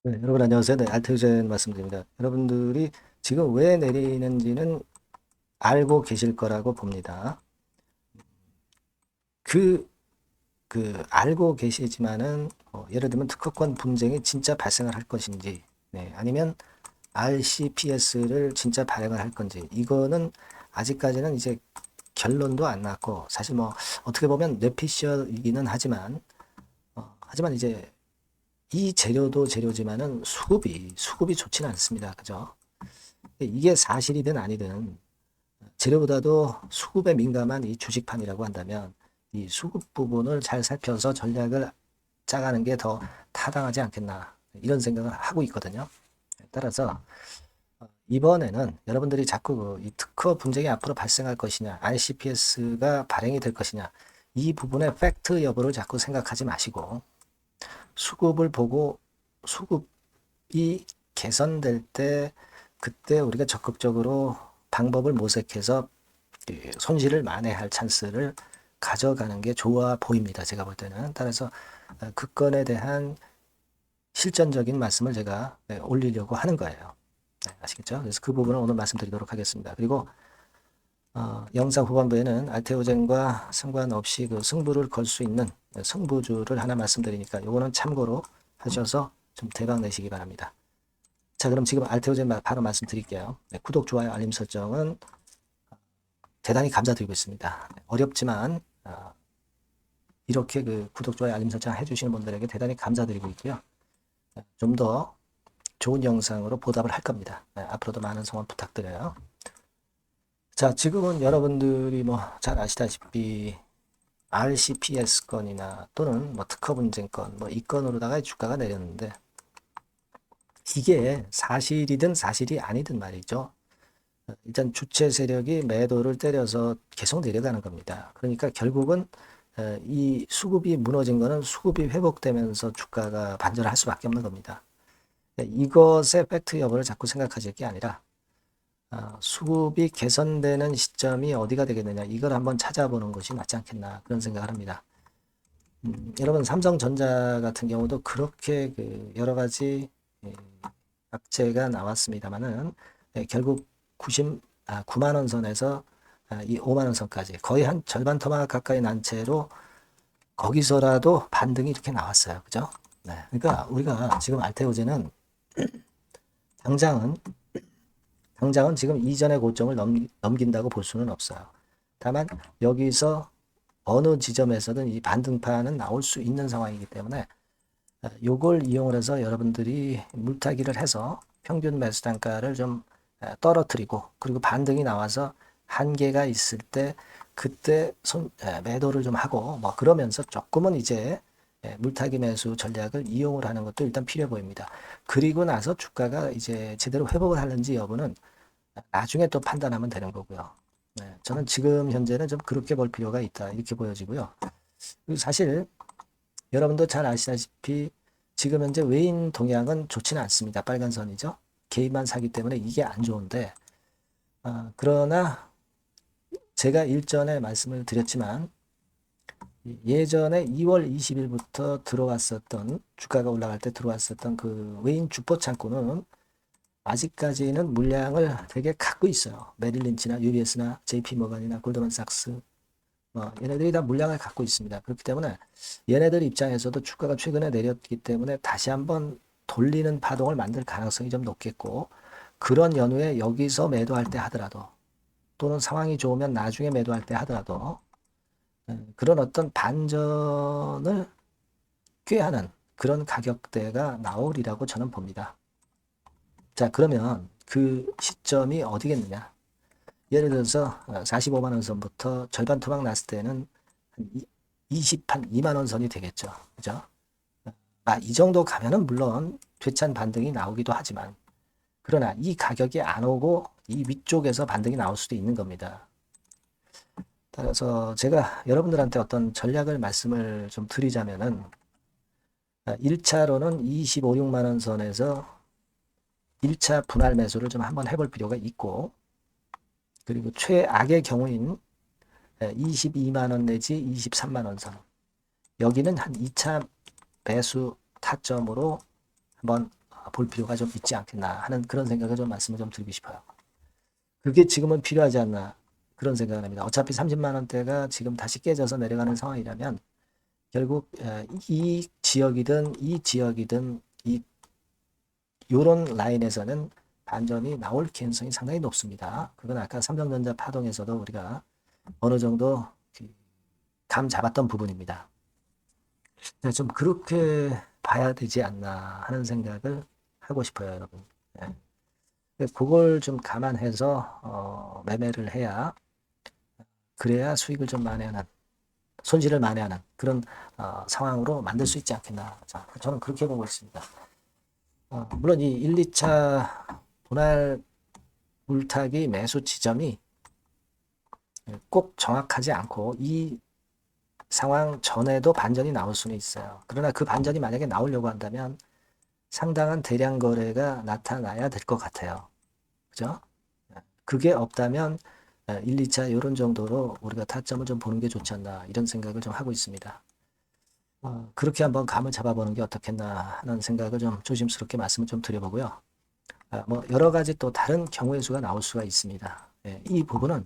네, 여러분 안녕하세요. 네, 알트유젠 말씀드립니다. 여러분들이 지금 왜 내리는지는 알고 계실 거라고 봅니다. 그, 알고 계시지만은, 예를 들면 특허권 분쟁이 진짜 발생을 할 것인지, 네, 아니면 RCPS를 진짜 발행을 할 건지, 이거는 아직까지는 이제 결론도 안 났고, 사실 뭐, 어떻게 보면 뇌피셜이기는 하지만, 하지만 이제 이 재료도 재료지만은 수급이 좋지는 않습니다. 그죠? 이게 사실이든 아니든 재료보다도 수급에 민감한 이 주식판이라고 한다면 이 수급 부분을 잘 살펴서 전략을 짜가는 게 더 타당하지 않겠나 이런 생각을 하고 있거든요. 따라서 이번에는 여러분들이 자꾸 이 특허 분쟁이 앞으로 발생할 것이냐, RCPS가 발행이 될 것이냐 이 부분의 팩트 여부를 자꾸 생각하지 마시고 수급을 보고 수급이 개선될 때 그때 우리가 적극적으로 방법을 모색해서 손실을 만회할 찬스를 가져가는 게 좋아 보입니다. 제가 볼 때는. 따라서 그 건에 대한 실전적인 말씀을 제가 올리려고 하는 거예요. 네, 아시겠죠? 그래서 그 부분을 오늘 말씀드리도록 하겠습니다. 그리고 영상 후반부에는 알테오젠과 상관없이 그 승부를 걸 수 있는 승부주를 하나 말씀드리니까 요거는 참고로 하셔서 좀 대박 내시기 바랍니다. 자, 그럼 지금 알테오젠 바로 말씀드릴게요. 네, 구독, 좋아요, 알림 설정은 대단히 감사드리고 있습니다. 어렵지만 이렇게 그 구독, 좋아요, 알림 설정 해주시는 분들에게 대단히 감사드리고 있고요. 좀 더 좋은 영상으로 보답을 할 겁니다. 앞으로도 많은 성원 부탁드려요. 자, 지금은 여러분들이 뭐 잘 아시다시피 RCPS 건이나 또는 뭐 특허 분쟁 건, 뭐 이 건으로다가 주가가 내렸는데 이게 사실이든 사실이 아니든 말이죠. 일단 주체 세력이 매도를 때려서 계속 내려가는 겁니다. 그러니까 결국은 이 수급이 무너진 거는 수급이 회복되면서 주가가 반전을 할 수밖에 없는 겁니다. 이것의 팩트 여부를 자꾸 생각하실 게 아니라 수급이 개선되는 시점이 어디가 되겠느냐 이걸 한번 찾아보는 것이 낫지 않겠나 그런 생각을 합니다. 여러분 삼성전자 같은 경우도 그렇게 그 여러 가지 예, 악재가 나왔습니다만은 결국 9만 원 선에서 이 5만 원 선까지 거의 한 절반 토막 가까이 난 채로 거기서라도 반등이 이렇게 나왔어요. 그죠? 네. 그러니까 우리가 지금 알테오제는 당장은 지금 이전의 고점을 넘긴다고 볼 수는 없어요. 다만 여기서 어느 지점에서든 이 반등판은 나올 수 있는 상황이기 때문에 요걸 이용을 해서 여러분들이 물타기를 해서 평균 매수 단가를 좀 떨어뜨리고 그리고 반등이 나와서 한계가 있을 때 그때 매도를 좀 하고 뭐 그러면서 조금은 이제 물타기 매수 전략을 이용을 하는 것도 일단 필요해 보입니다. 그리고 나서 주가가 이제 제대로 회복을 하는지 여부는 나중에 또 판단하면 되는 거고요. 네, 저는 지금 현재는 좀 그렇게 볼 필요가 있다 이렇게 보여지고요. 그리고 사실 여러분도 잘 아시다시피 지금 현재 외인 동향은 좋지는 않습니다. 빨간 선이죠. 개인만 사기 때문에 이게 안 좋은데 그러나 제가 일전에 말씀을 드렸지만 예전에 2월 20일부터 들어왔었던 주가가 올라갈 때 들어왔었던 그 외인 주포 창구는 아직까지는 물량을 되게 갖고 있어요. 메릴 린치나 UBS나 JP 모건이나 골드만삭스 얘네들이 다 물량을 갖고 있습니다. 그렇기 때문에 얘네들 입장에서도 주가가 최근에 내렸기 때문에 다시 한번 돌리는 파동을 만들 가능성이 좀 높겠고 그런 연후에 여기서 매도할 때 하더라도 또는 상황이 좋으면 나중에 매도할 때 하더라도 그런 어떤 반전을 꾀하는 그런 가격대가 나오리라고 저는 봅니다. 자, 그러면 그 시점이 어디겠느냐? 예를 들어서 45만 원 선부터 절반 토막 났을 때는 한 2만 원 선이 되겠죠. 그죠? 이 정도 가면은 물론 되찬 반등이 나오기도 하지만 그러나 이 가격이 안 오고 이 위쪽에서 반등이 나올 수도 있는 겁니다. 따라서 제가 여러분들한테 어떤 전략을 말씀을 좀 드리자면은 1차로는 25, 6만 원 선에서 1차 분할 매수를 좀 한번 해볼 필요가 있고 그리고 최악의 경우인 22만 원 내지 23만 원 선. 여기는 한 2차 매수 타점으로 한번 볼 필요가 좀 있지 않겠나 하는 그런 생각을 좀 말씀을 좀 드리고 싶어요. 그게 지금은 필요하지 않나 그런 생각을 합니다. 어차피 30만 원대가 지금 다시 깨져서 내려가는 상황이라면 결국 이 지역이든 이 지역이든 이 요런 라인에서는 반전이 나올 가능성이 상당히 높습니다. 그건 아까 삼성전자 파동에서도 우리가 어느 정도 감 잡았던 부분입니다. 좀 그렇게 봐야 되지 않나 하는 생각을 하고 싶어요, 여러분. 그걸 좀 감안해서 매매를 해야 그래야 수익을 좀 만회하는 손실을 만회하는 그런 상황으로 만들 수 있지 않겠나. 자, 저는 그렇게 보고 있습니다. 물론 이 1, 2차 분할 물타기 매수 지점이 꼭 정확하지 않고 이 상황 전에도 반전이 나올 수는 있어요. 그러나 그 반전이 만약에 나오려고 한다면 상당한 대량 거래가 나타나야 될 것 같아요. 그죠? 그게 없다면 1, 2차 이런 정도로 우리가 타점을 좀 보는 게 좋지 않나 이런 생각을 좀 하고 있습니다. 그렇게 한번 감을 잡아보는 게 어떻겠나 하는 생각을 좀 조심스럽게 말씀을 좀 드려보고요. 뭐 여러 가지 또 다른 경우의 수가 나올 수가 있습니다. 이 부분은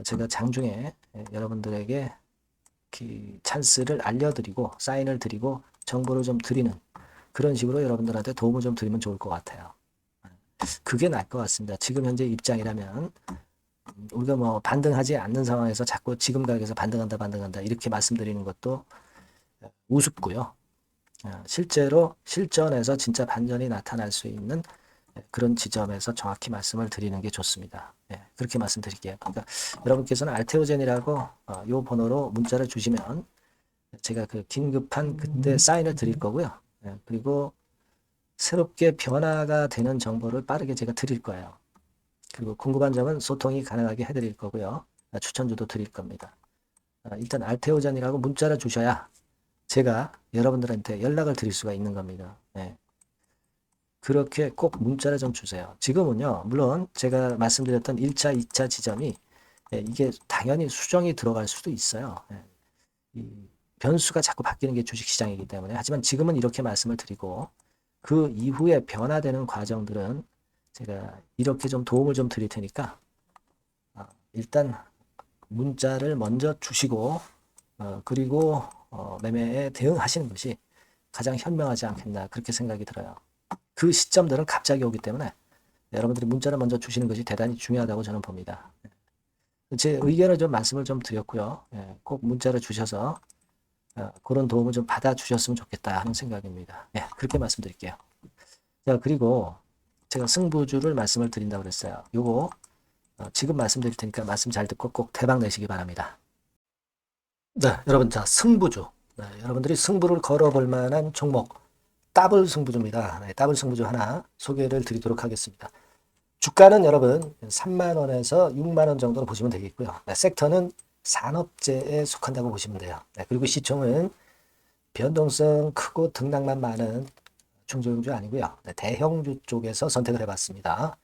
제가 장중에 여러분들에게 그 찬스를 알려드리고 사인을 드리고 정보를 좀 드리는 그런 식으로 여러분들한테 도움을 좀 드리면 좋을 것 같아요. 그게 나을 것 같습니다. 지금 현재 입장이라면 우리가 뭐 반등하지 않는 상황에서 자꾸 지금 가격에서 반등한다 이렇게 말씀드리는 것도 우습고요. 실제로 실전에서 진짜 반전이 나타날 수 있는 그런 지점에서 정확히 말씀을 드리는 게 좋습니다. 그렇게 말씀드릴게요. 그러니까 여러분께서는 알테오젠이라고 요 번호로 문자를 주시면 제가 그 긴급한 그때 사인을 드릴 거고요. 그리고 새롭게 변화가 되는 정보를 빠르게 제가 드릴 거예요. 그리고 궁금한 점은 소통이 가능하게 해드릴 거고요. 추천주도 드릴 겁니다. 일단 알테오젠이라고 문자를 주셔야 제가 여러분들한테 연락을 드릴 수가 있는 겁니다. 그렇게 꼭 문자를 좀 주세요. 지금은요, 물론 제가 말씀드렸던 1차, 2차 지점이 이게 당연히 수정이 들어갈 수도 있어요. 이 변수가 자꾸 바뀌는 게 주식시장이기 때문에. 하지만 지금은 이렇게 말씀을 드리고 그 이후에 변화되는 과정들은 제가 이렇게 좀 도움을 좀 드릴 테니까 일단 문자를 먼저 주시고 그리고 매매에 대응하시는 것이 가장 현명하지 않겠나 그렇게 생각이 들어요. 그 시점들은 갑자기 오기 때문에 여러분들이 문자를 먼저 주시는 것이 대단히 중요하다고 저는 봅니다. 제 의견을 좀 말씀을 좀 드렸고요. 꼭 문자를 주셔서 그런 도움을 좀 받아주셨으면 좋겠다 하는 생각입니다. 그렇게 말씀드릴게요. 자, 그리고 제가 승부주를 말씀을 드린다고 그랬어요. 요거 지금 말씀드릴 테니까 말씀 잘 듣고 꼭 대박 내시기 바랍니다. 네, 여러분, 자, 승부주. 여러분들이 승부를 걸어볼 만한 종목, 더블 승부주입니다. 더블 승부주 하나 소개를 드리도록 하겠습니다. 주가는 여러분 3만원에서 6만원 정도로 보시면 되겠고요. 섹터는 산업재에 속한다고 보시면 돼요. 그리고 시총은 변동성 크고 등락만 많은 중소형주 아니고요. 대형주 쪽에서 선택을 해봤습니다.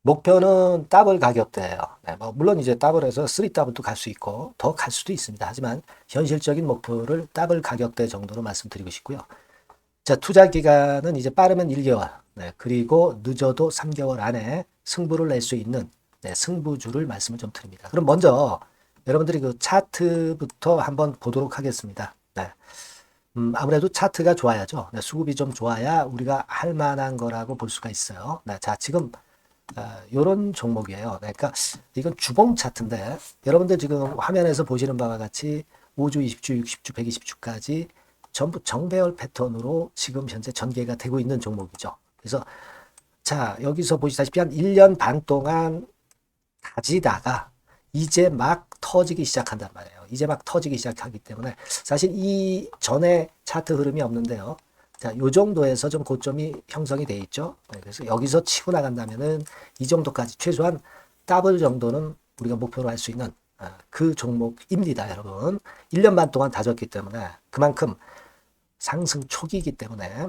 목표는 더블 가격대예요. 뭐 물론 이제 더블에서 3더블도 갈 수 있고 더 갈 수도 있습니다. 하지만 현실적인 목표를 더블 가격대 정도로 말씀드리고 싶고요. 자, 투자 기간은 이제 빠르면 1개월, 그리고 늦어도 3개월 안에 승부를 낼 수 있는 승부주를 말씀을 좀 드립니다. 그럼 먼저 여러분들이 그 차트부터 한번 보도록 하겠습니다. 아무래도 차트가 좋아야죠. 수급이 좀 좋아야 우리가 할 만한 거라고 볼 수가 있어요. 자, 지금 요런 종목이에요. 그러니까 이건 주봉 차트인데 여러분들 지금 화면에서 보시는 바와 같이 5주, 20주, 60주, 120주까지 전부 정배열 패턴으로 지금 현재 전개가 되고 있는 종목이죠. 그래서 자, 여기서 보시다시피 한 1년 반 동안 다지다가 이제 막 터지기 시작한단 말이에요. 이제 막 터지기 시작하기 때문에 사실 이 전에 차트 흐름이 없는데요. 자, 요 정도에서 좀 고점이 형성이 돼 있죠. 그래서 여기서 치고 나간다면은 이 정도까지 최소한 더블 정도는 우리가 목표로 할 수 있는 그 종목입니다, 여러분. 1년 반 동안 다졌기 때문에 그만큼 상승 초기이기 때문에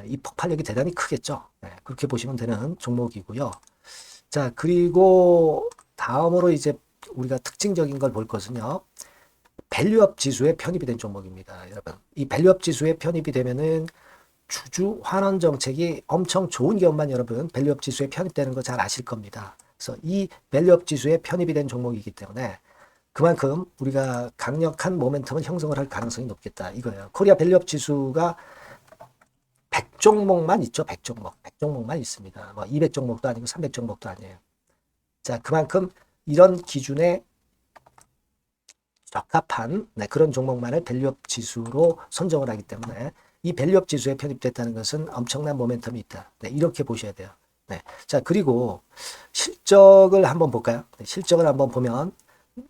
이 폭발력이 대단히 크겠죠. 그렇게 보시면 되는 종목이고요. 자, 그리고 다음으로 이제 우리가 특징적인 걸 볼 것은요. 밸류업 지수에 편입이 된 종목입니다, 여러분. 이 밸류업 지수에 편입이 되면은 주주 환원 정책이 엄청 좋은 경우만 여러분 밸류업 지수에 편입되는 거 잘 아실 겁니다. 그래서 이 밸류업 지수에 편입이 된 종목이기 때문에 그만큼 우리가 강력한 모멘텀을 형성을 할 가능성이 높겠다 이거예요. 코리아 밸류업 지수가 100종목만 있죠. 100종목. 100종목만 있습니다. 뭐 200종목도 아니고 300종목도 아니에요. 자, 그만큼 이런 기준에 적합한 그런 종목만을 밸류업 지수로 선정을 하기 때문에 이 밸류업 지수에 편입됐다는 것은 엄청난 모멘텀이 있다. 이렇게 보셔야 돼요. 자, 그리고 실적을 한번 볼까요? 실적을 한번 보면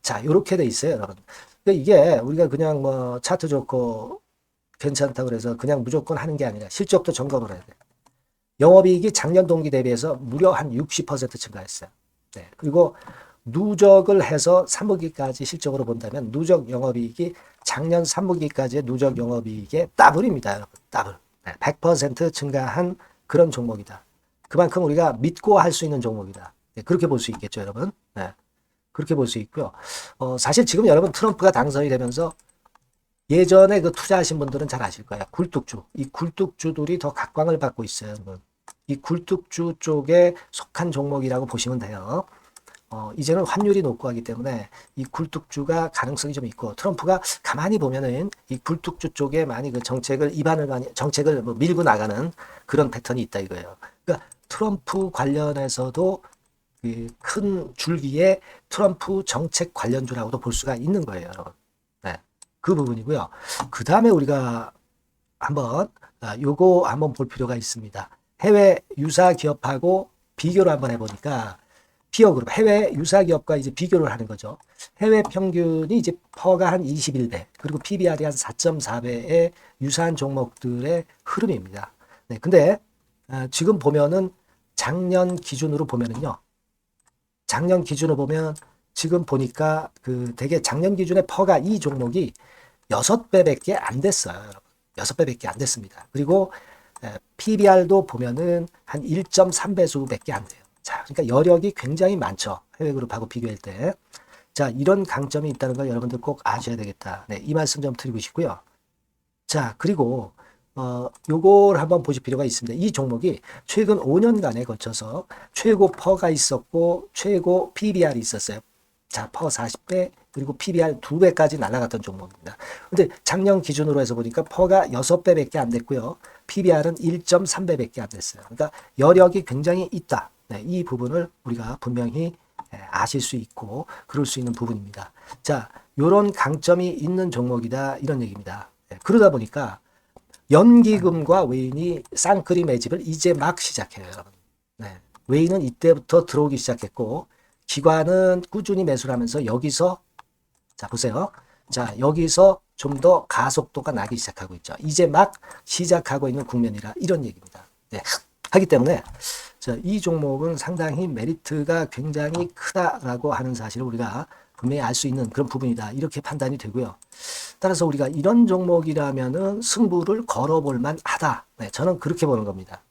자, 이렇게 돼 있어요, 여러분. 그러니까 이게 우리가 그냥 뭐 차트 좋고 괜찮다고 그래서 그냥 무조건 하는 게 아니라 실적도 점검을 해야 돼요. 영업이익이 작년 동기 대비해서 무려 한 60% 증가했어요. 그리고 누적을 해서 3분기까지 실적으로 본다면 누적 영업이익이 작년 3분기까지의 누적 영업이익의 더블입니다, 여러분. 더블. 100% 증가한 그런 종목이다. 그만큼 우리가 믿고 할 수 있는 종목이다. 그렇게 볼 수 있겠죠, 여러분. 그렇게 볼 수 있고요. 사실 지금 여러분 트럼프가 당선이 되면서 예전에 그 투자하신 분들은 잘 아실 거예요. 굴뚝주. 이 굴뚝주들이 더 각광을 받고 있어요, 여러분. 이 굴뚝주 쪽에 속한 종목이라고 보시면 돼요. 이제는 환율이 높고 하기 때문에 이 굴뚝주가 가능성이 좀 있고 트럼프가 가만히 보면은 이 굴뚝주 쪽에 많이 그 정책을 뭐 밀고 나가는 그런 패턴이 있다 이거예요. 그러니까 트럼프 관련해서도 그 큰 줄기에 트럼프 정책 관련주라고도 볼 수가 있는 거예요, 여러분. 그 부분이고요. 그 다음에 우리가 요거 한번 볼 필요가 있습니다. 해외 유사 기업하고 비교를 한번 해보니까 피어그룹 해외 유사 기업과 이제 비교를 하는 거죠. 해외 평균이 이제 퍼가 한 21배 그리고 PBR이 한 4.4배의 유사한 종목들의 흐름입니다. 근데 지금 보면은 작년 기준으로 보면은요. 작년 기준으로 보면 지금 보니까 그 되게 작년 기준에 퍼가 이 종목이 6배밖에 안 됐어요, 여러분. 6배밖에 안 됐습니다. 그리고 PBR도 보면은 한 1.3배수밖에 안 돼요. 자, 그러니까 여력이 굉장히 많죠. 해외 그룹하고 비교할 때. 자, 이런 강점이 있다는 걸 여러분들 꼭 아셔야 되겠다. 이 말씀 좀 드리고 싶고요. 자, 그리고 요걸 한번 보실 필요가 있습니다. 이 종목이 최근 5년간에 걸쳐서 최고 퍼가 있었고 최고 PBR이 있었어요. 자, 퍼 40배 그리고 PBR 2배까지 날아갔던 종목입니다. 근데 작년 기준으로 해서 보니까 퍼가 6배밖에 안 됐고요. PBR은 1.3배밖에 안 됐어요. 그러니까 여력이 굉장히 있다. 이 부분을 우리가 분명히 아실 수 있고 그럴 수 있는 부분입니다. 자, 요런 강점이 있는 종목이다 이런 얘기입니다. 그러다 보니까 연기금과 외인이 쌍끌이 매집을 이제 막 시작해요, 여러분. 외인은 이때부터 들어오기 시작했고 기관은 꾸준히 매수를 하면서 여기서 자 보세요. 자 여기서 좀 더 가속도가 나기 시작하고 있죠. 이제 막 시작하고 있는 국면이라 이런 얘기입니다. 하기 때문에 자, 이 종목은 상당히 메리트가 굉장히 크다라고 하는 사실을 우리가 분명히 알 수 있는 그런 부분이다. 이렇게 판단이 되고요. 따라서 우리가 이런 종목이라면은 승부를 걸어볼 만하다. 저는 그렇게 보는 겁니다.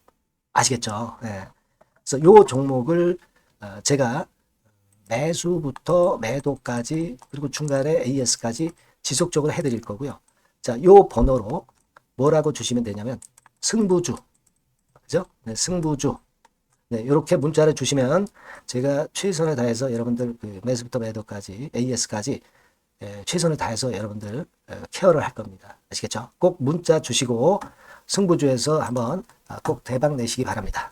아시겠죠? 그래서 이 종목을 제가 매수부터 매도까지 그리고 중간에 AS까지 지속적으로 해드릴 거고요. 자, 요 번호로 뭐라고 주시면 되냐면 승부주, 그죠? 승부주. 이렇게 문자를 주시면 제가 최선을 다해서 여러분들 그 매수부터 매도까지 AS까지 최선을 다해서 여러분들 케어를 할 겁니다. 아시겠죠? 꼭 문자 주시고 승부주에서 한번 꼭 대박 내시기 바랍니다.